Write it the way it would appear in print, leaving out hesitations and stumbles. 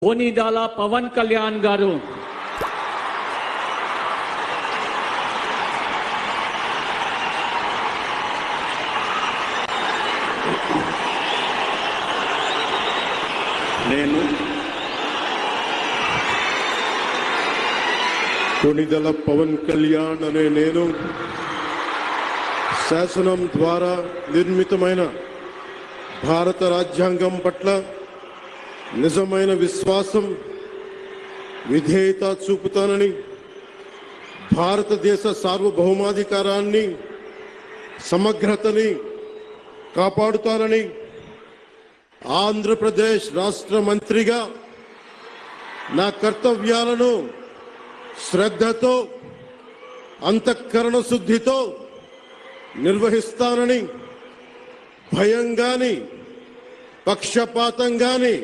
కొనిదెల పవన్ కళ్యాణ్ గారు కొనిదెల పవన్ కళ్యాణ్ అనే నేను శాసనం ద్వారా నిర్మితమైన భారత రాజ్యాంగం పట్ల నిజమైన విశ్వాసం విధేయత చూపుతానని భారతదేశ సార్వభౌమాధికారాన్ని సమగ్రతని కాపాడుతానని ఆంధ్రప్రదేశ్ రాష్ట్ర మంత్రిగా నా కర్తవ్యాలను శ్రద్ధతో అంతఃకరణ శుద్ధితో నిర్వహిస్తానని భయం గాని పక్షపాతం గాని